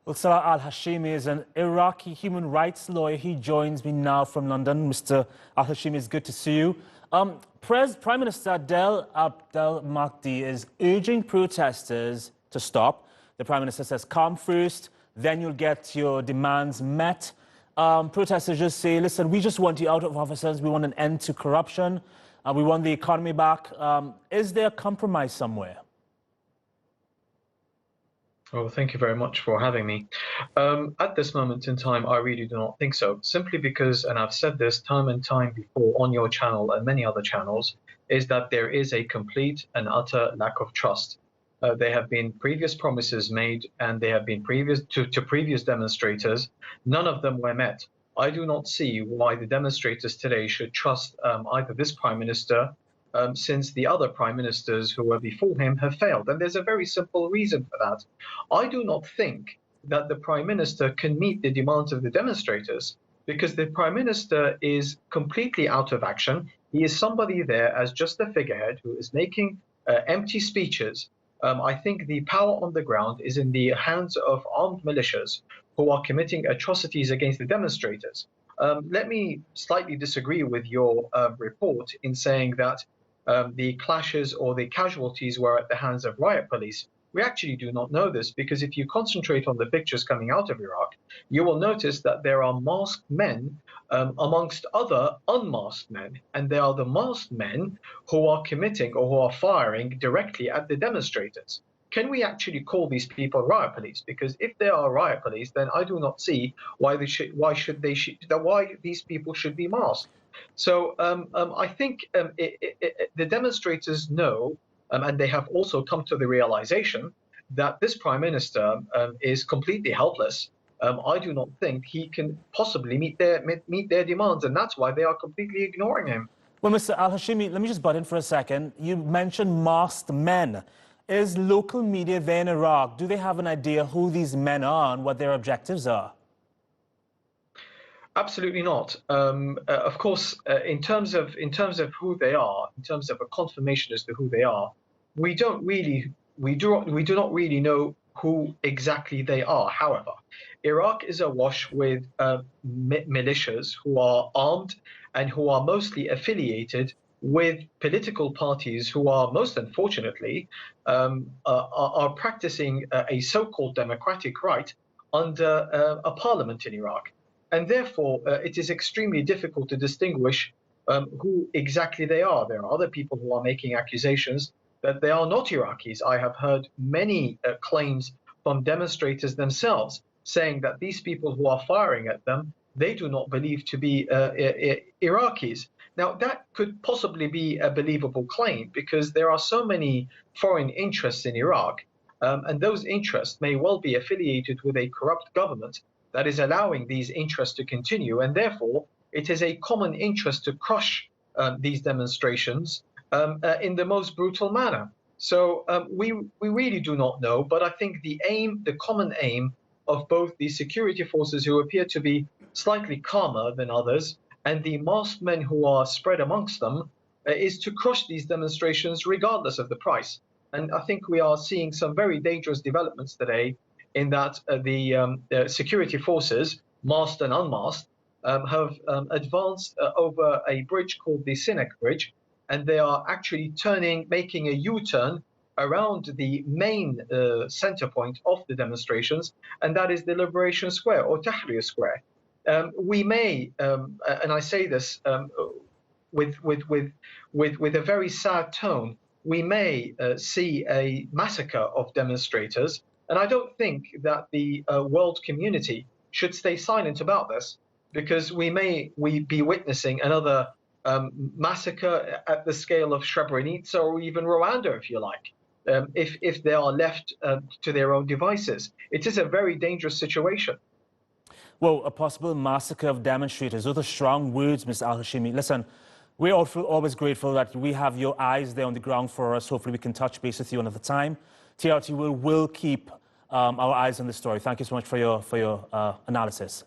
Well, Salah al-Hashimi is an Iraqi human rights lawyer. He joins me now from London. Mr. al-Hashimi, it's good to see you. Prime Minister Adil Abdul-Mahdi is urging protesters to stop. The Prime Minister says, calm first, then you'll get your demands met. Protesters just say, listen, we just want you out of offices. We want an end to corruption. We want the economy back. Is there a compromise somewhere? Well, thank you very much for having me. At this moment in time, I really do not think so, simply because, and I've said this time and time before on your channel and many other channels, is that there is a complete and utter lack of trust. There have been previous promises made, and they have been previous to previous demonstrators. None of them were met. I do not see why the demonstrators today should trust either this Prime Minister, since the other prime ministers who were before him have failed. And there's a very simple reason for that. I do not think that the Prime Minister can meet the demands of the demonstrators, because the Prime Minister is completely out of action. He is somebody there as just a figurehead who is making empty speeches. I think the power on the ground is in the hands of armed militias who are committing atrocities against the demonstrators. Let me slightly disagree with your report in saying that the clashes or the casualties were at the hands of riot police. We actually do not know this, because if you concentrate on the pictures coming out of Iraq, you will notice that there are masked men amongst other unmasked men, and they are the masked men who are committing or who are firing directly at the demonstrators. Can we actually call these people riot police? Because if they are riot police, then I do not see why these people should be masked. So I think the demonstrators know, and they have also come to the realization that this Prime Minister is completely helpless. I do not think he can possibly meet their demands, and that's why they are completely ignoring him. Well, Mr. al-Hashimi, let me just butt in for a second. You mentioned masked men. Is local media there in Iraq, do they have an idea who these men are and what their objectives are? Absolutely not. Of course, in terms of who they are, in terms of a confirmation as to who they are, we do not really know who exactly they are. However, Iraq is awash with militias who are armed and who are mostly affiliated with political parties who are, most unfortunately, are practicing a so-called democratic right under a parliament in Iraq. And therefore, it is extremely difficult to distinguish who exactly they are. There are other people who are making accusations that they are not Iraqis. I have heard many claims from demonstrators themselves saying that these people who are firing at them, they do not believe to be Iraqis. Now, that could possibly be a believable claim, because there are so many foreign interests in Iraq, and those interests may well be affiliated with a corrupt government that is allowing these interests to continue, and therefore it is a common interest to crush these demonstrations in the most brutal manner. So we really do not know, but I think the common aim of both the security forces, who appear to be slightly calmer than others, and the masked men who are spread amongst them, is to crush these demonstrations regardless of the price. And I think we are seeing some very dangerous developments today, in that the security forces, masked and unmasked, have advanced over a bridge called the Sinek Bridge, and they are actually making a U-turn around the main center point of the demonstrations, and that is the Liberation Square, or Tahrir Square. We may, and I say this with a very sad tone, we may see a massacre of demonstrators. And I don't think that the world community should stay silent about this, because we may be witnessing another massacre at the scale of Srebrenica, or even Rwanda, if you like, if they are left to their own devices. It is a very dangerous situation. Well, a possible massacre of demonstrators. Those are strong words, Mr. al-Hashimi. Listen, we're always grateful that we have your eyes there on the ground for us. Hopefully we can touch base with you another time. TRT will keep our eyes on the story. Thank you so much for your analysis.